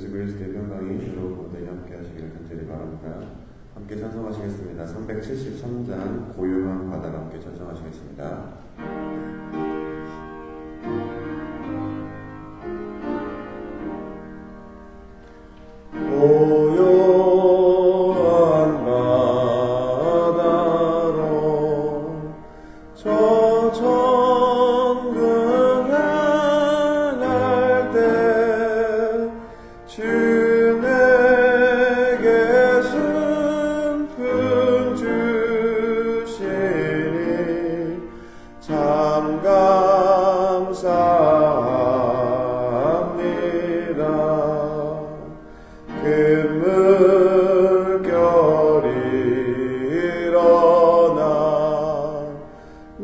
예수 그리스도의 평강이 여러분 모두에 함께 하시기를 간절히 바랍니다. 함께 찬송하시겠습니다. 373장 고요한 바다로 함께 찬송하시겠습니다. 고요한 바다로 저 천국 향할 때 주 내게 순풍 주시니 참 감사합니다. 큰 물결이 일어나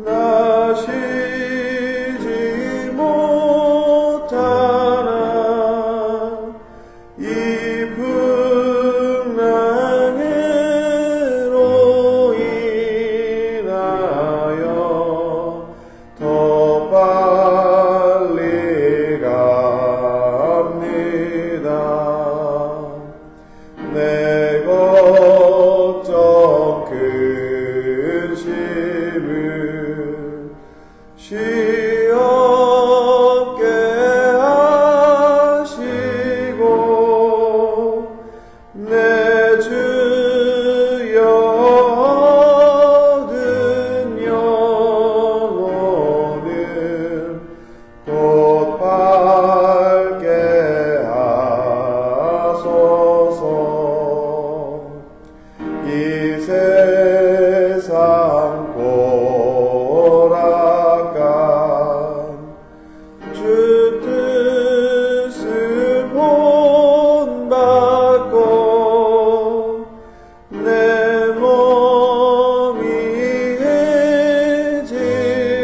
나 쉬지 못하나 이 풍랑으로 인하여 더 빨리 갑니다. 내 걱정 근심을 쉬 없게 하시고 내 주여 얻은 영혼을 곧 밝게 하소서. 이 세상 고락간 주 뜻을 본받고 내 몸이 해지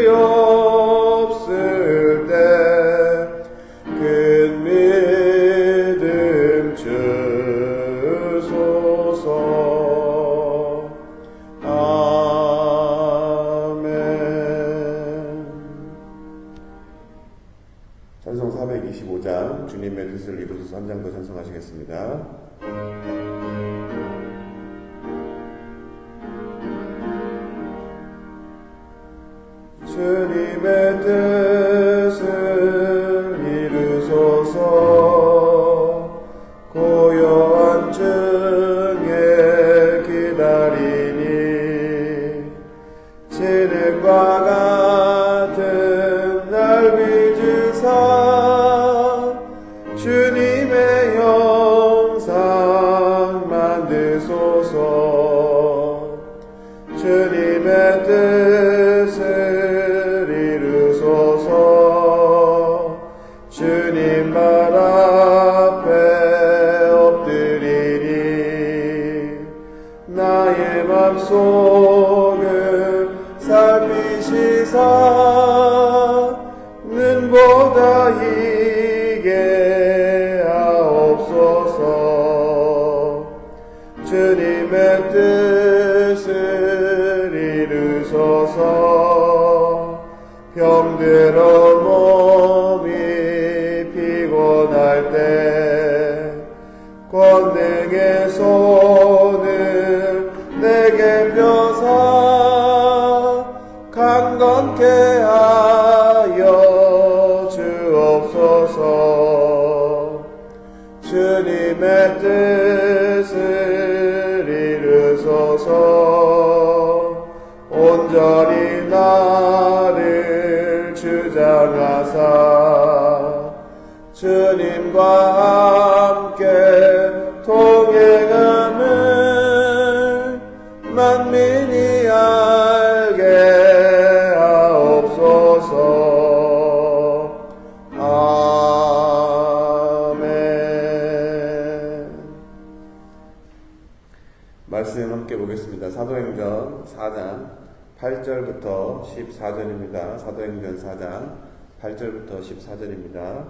없을 때 큰 믿음 주소서. 아멘. 찬송 425장 주님의 뜻을 이루소서 한 장 더 찬송하시겠습니다. 주님의 뜻을 이루소서. 고요한 중에 기다리니 진흙과 같은 날 빚으사 주님의 형상 만드소서. 주님의 뜻을 이루소서. 주님 말 앞에 엎드리니 나의 맘속을 살피시사 눈보다 희게 하옵소서. 주님의 뜻을 이루소서. 병들어 몸이 피곤할 때 권능의 손을 내게 펴사 강건케 하여 주옵소서. 주님의 뜻을 이루소서. 온전히 나를 주장하사 주님과 함께 동행함을 만민이 알게 하옵소서. 아멘. 말씀 함께 보겠습니다. 사도행전 4장 8절부터 14절입니다. 사도행전 4장 8절부터 14절입니다.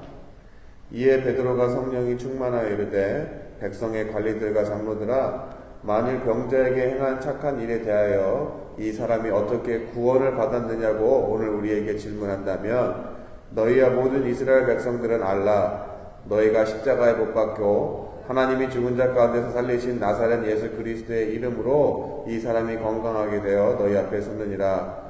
이에 베드로가 성령이 충만하여 이르되 백성의 관리들과 장로들아 만일 병자에게 행한 착한 일에 대하여 이 사람이 어떻게 구원을 받았느냐고 오늘 우리에게 질문한다면 너희와 모든 이스라엘 백성들은 알라. 너희가 십자가에 못 박혀 하나님이 죽은 자 가운데서 살리신 나사렛 예수 그리스도의 이름으로 이 사람이 건강하게 되어 너희 앞에 섰느니라.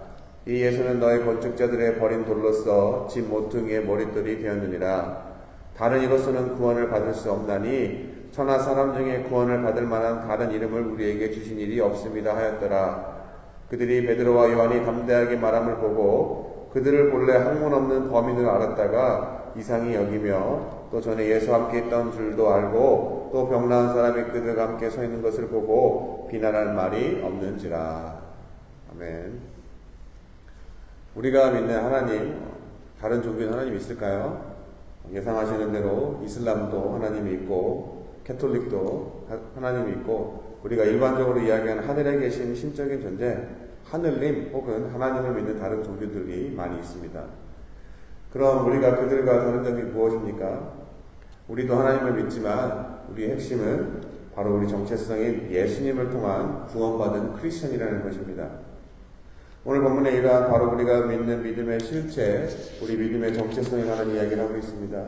이 예수는 너희 건축자들의 버린 돌로서 집 모퉁이의 머릿돌이 되었느니라. 다른 이로서는 구원을 받을 수 없나니 천하 사람 중에 구원을 받을 만한 다른 이름을 우리에게 주신 일이 없습니다 하였더라. 그들이 베드로와 요한이 담대하게 말함을 보고 그들을 본래 학문 없는 범인을 알았다가 이상히 여기며 또 전에 예수와 함께 있던 줄도 알고 또 병나은 사람이 그들과 함께 서 있는 것을 보고 비난할 말이 없는지라. 아멘. 우리가 믿는 하나님, 다른 종교는 하나님 있을까요? 예상하시는 대로 이슬람도 하나님이 있고 캐톨릭도 하나님이 있고 우리가 일반적으로 이야기하는 하늘에 계신 신적인 존재, 하늘님 혹은 하나님을 믿는 다른 종교들이 많이 있습니다. 그럼 우리가 그들과 다른 점이 무엇입니까? 우리도 하나님을 믿지만 우리의 핵심은 바로 우리 정체성인 예수님을 통한 구원받은 크리스천이라는 것입니다. 오늘 본문에 이러한 바로 우리가 믿는 믿음의 실체, 우리 믿음의 정체성에 관한 이야기를 하고 있습니다.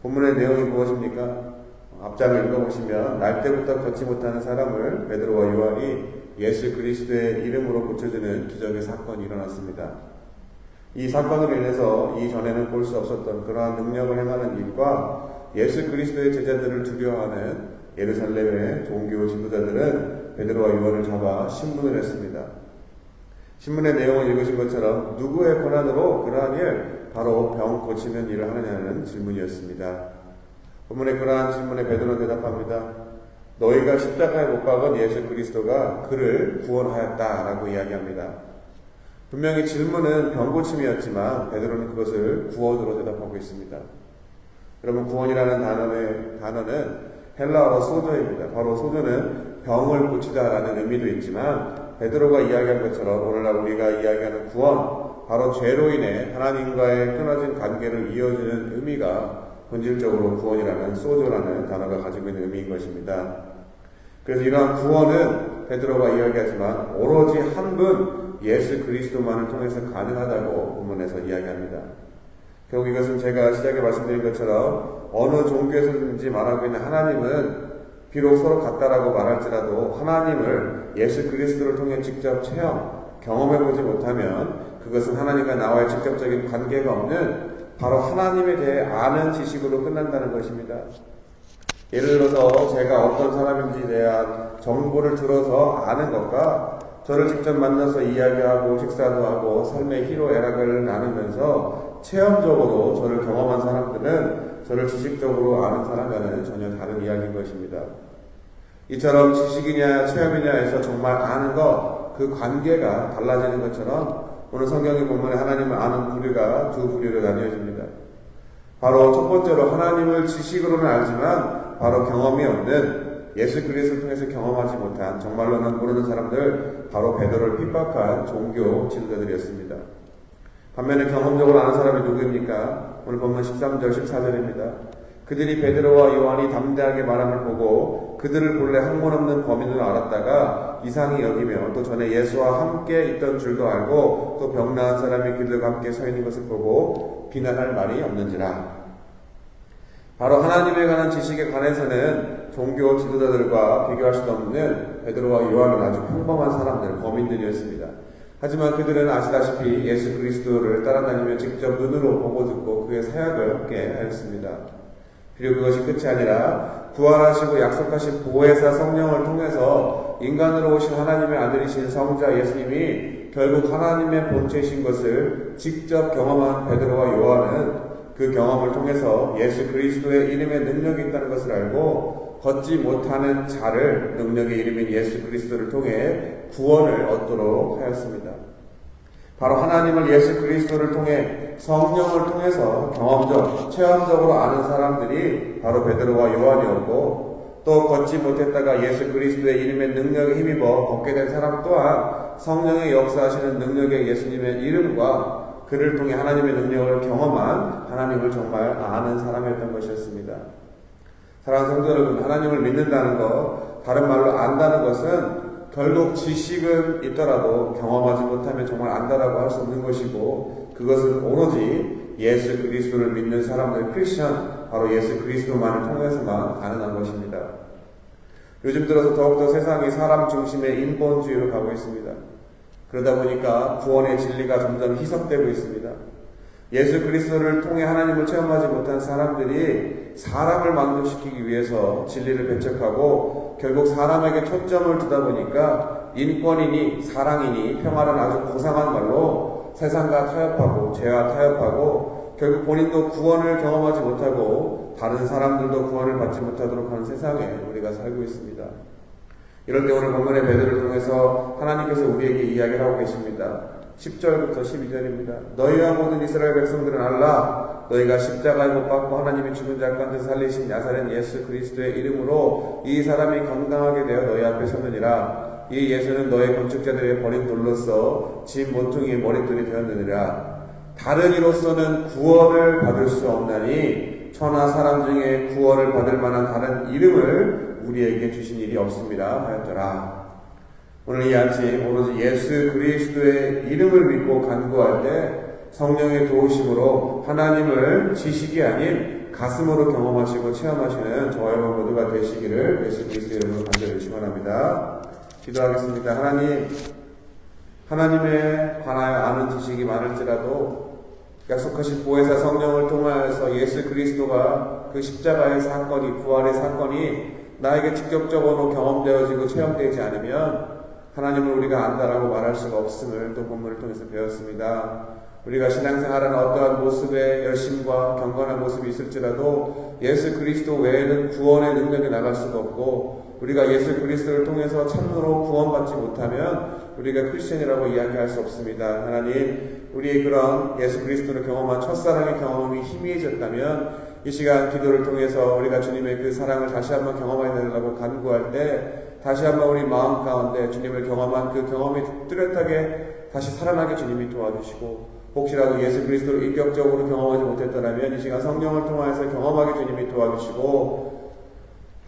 본문의 내용이 무엇입니까? 앞장을 읽어보시면 날 때부터 걷지 못하는 사람을 베드로와 요한이 예수 그리스도의 이름으로 고쳐주는 기적의 사건이 일어났습니다. 이 사건으로 인해서 이전에는 볼 수 없었던 그러한 능력을 행하는 일과 예수 그리스도의 제자들을 두려워하는 예루살렘의 종교 지도자들은 베드로와 요한을 잡아 신문을 했습니다. 신문의 내용을 읽으신 것처럼 누구의 권한으로 그러한 일, 바로 병 고치는 일을 하느냐는 질문이었습니다. 본문의 그러한 질문에 베드로는 대답합니다. 너희가 십자가에 못 박은 예수 그리스도가 그를 구원하였다라고 이야기합니다. 분명히 질문은 병고침이었지만 베드로는 그것을 구원으로 대답하고 있습니다. 여러분, 구원이라는 단어는 헬라어로 소조입니다. 바로 소조는 병을 고치다라는 의미도 있지만 베드로가 이야기한 것처럼 오늘날 우리가 이야기하는 구원, 바로 죄로 인해 하나님과의 끊어진 관계를 이어주는 의미가 본질적으로 구원이라는 소조라는 단어가 가지고 있는 의미인 것입니다. 그래서 이러한 구원은 베드로가 이야기하지만 오로지 한 분 예수 그리스도만을 통해서 가능하다고 본문에서 이야기합니다. 결국 이것은 제가 시작에 말씀드린 것처럼 어느 종교에서든지 말하고 있는 하나님은 비록 서로 같다라고 말할지라도 하나님을 예수 그리스도를 통해 직접 경험해보지 못하면 그것은 하나님과 나와의 직접적인 관계가 없는 바로 하나님에 대해 아는 지식으로 끝난다는 것입니다. 예를 들어서 제가 어떤 사람인지에 대한 정보를 들어서 아는 것과 저를 직접 만나서 이야기하고 식사도 하고 삶의 희로애락을 나누면서 체험적으로 저를 경험한 사람들은 저를 지식적으로 아는 사람과는 전혀 다른 이야기인 것입니다. 이처럼 지식이냐 체험이냐에서 정말 아는 것, 그 관계가 달라지는 것처럼 오늘 성경의 본문에 하나님을 아는 부류가 두 부류로 나뉘어집니다. 바로 첫 번째로 하나님을 지식으로는 알지만 바로 경험이 없는 예수 그리스도를 통해서 경험하지 못한 정말로는 모르는 사람들, 바로 베드로를 핍박한 종교 지도자들이었습니다. 반면에 경험적으로 아는 사람이 누구입니까? 오늘 본문 13절 14절입니다. 그들이 베드로와 요한이 담대하게 말함을 보고 그들을 본래 학문 없는 범인으로 알았다가 이상히 여기며 또 전에 예수와 함께 있던 줄도 알고 또 병나은 사람이 그들과 함께 서 있는 것을 보고 비난할 말이 없는지라. 바로 하나님에 관한 지식에 관해서는 종교 지도자들과 비교할 수 없는 베드로와 요한은 아주 평범한 사람들, 범인들이었습니다. 하지만 그들은 아시다시피 예수 그리스도를 따라다니며 직접 눈으로 보고 듣고 그의 사역을 함께 하였습니다. 비록 그것이 끝이 아니라 부활하시고 약속하신 보혜사 성령을 통해서 인간으로 오신 하나님의 아들이신 성자 예수님이 결국 하나님의 본체이신 것을 직접 경험한 베드로와 요한은 그 경험을 통해서 예수 그리스도의 이름에 능력이 있다는 것을 알고 걷지 못하는 자를 능력의 이름인 예수 그리스도를 통해 구원을 얻도록 하였습니다. 바로 하나님을 예수 그리스도를 통해 성령을 통해서 체험적으로 아는 사람들이 바로 베드로와 요한이었고 또 걷지 못했다가 예수 그리스도의 이름의 능력에 힘입어 걷게 된 사람 또한 성령의 역사하시는 능력의 예수님의 이름과 그를 통해 하나님의 능력을 경험한 하나님을 정말 아는 사람이었던 것이었습니다. 사랑하는 성도 여러분, 하나님을 믿는다는 것, 다른 말로 안다는 것은 결국 지식은 있더라도 경험하지 못하면 정말 안다라고 할 수 없는 것이고 그것은 오로지 예수 그리스도를 믿는 사람들, 크리스천, 바로 예수 그리스도만을 통해서만 가능한 것입니다. 요즘 들어서 더욱더 세상이 사람 중심의 인본주의로 가고 있습니다. 그러다 보니까 구원의 진리가 점점 희석되고 있습니다. 예수 그리스도를 통해 하나님을 체험하지 못한 사람들이 사람을 만족시키기 위해서 진리를 배척하고 결국 사람에게 초점을 두다 보니까 인권이니 사랑이니 평화는 아주 고상한 말로 세상과 타협하고 죄와 타협하고 결국 본인도 구원을 경험하지 못하고 다른 사람들도 구원을 받지 못하도록 하는 세상에 우리가 살고 있습니다. 이럴 때 오늘 본문의 베드로를 통해서 하나님께서 우리에게 이야기를 하고 계십니다. 10절부터 12절입니다. 너희와 모든 이스라엘 백성들은 알라. 너희가 십자가에 못 박고 하나님이 죽은 자 가운데 살리신 나사렛 예수 그리스도의 이름으로 이 사람이 건강하게 되어 너희 앞에 서느니라. 이 예수는 너희 건축자들의 버린 돌로서 진 모퉁이의 머릿돌이 되었느니라. 다른 이로서는 구원을 받을 수 없나니 천하 사람 중에 구원을 받을 만한 다른 이름을 우리에게 주신 일이 없습니다 하였더라. 오늘 이 아침 오로지 예수 그리스도의 이름을 믿고 간구할 때 성령의 도우심으로 하나님을 지식이 아닌 가슴으로 경험하시고 체험하시는 저와 여러분 모두가 되시기를 예수 그리스도의 이름으로 간절히 축원합니다. 기도하겠습니다. 하나님에 관하여 아는 지식이 많을지라도 약속하신 보혜사 성령을 통하여서 예수 그리스도가 그 십자가의 사건이 부활의 사건이 나에게 직접적으로 경험되어지고 체험되지 않으면 하나님을 우리가 안다라고 말할 수가 없음을 또 본문을 통해서 배웠습니다. 우리가 신앙생활하는 어떠한 모습의 열심과 경건한 모습이 있을지라도 예수 그리스도 외에는 구원의 능력이 나갈 수가 없고 우리가 예수 그리스도를 통해서 참으로 구원받지 못하면 우리가 크리스천이라고 이야기할 수 없습니다. 하나님, 우리의 그런 예수 그리스도를 경험한 첫사랑의 경험이 희미해졌다면 이 시간 기도를 통해서 우리가 주님의 그 사랑을 다시 한번 경험하게 되려고 간구할 때 다시 한번 우리 마음 가운데 주님을 경험한 그 경험이 뚜렷하게 다시 살아나게 주님이 도와주시고 혹시라도 예수 그리스도를 인격적으로 경험하지 못했더라면 이 시간 성령을 통해서 경험하게 주님이 도와주시고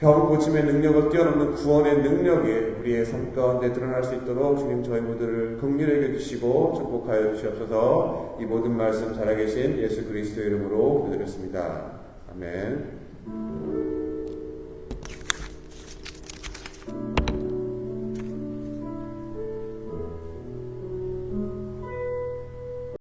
병 고침의 능력을 뛰어넘는 구원의 능력이 우리의 삶 가운데 드러날 수 있도록 주님 저희 모두를 긍휼히 여겨주시고 축복하여 주시옵소서. 이 모든 말씀 살아계신 예수 그리스도의 이름으로 기도드렸습니다. 아멘.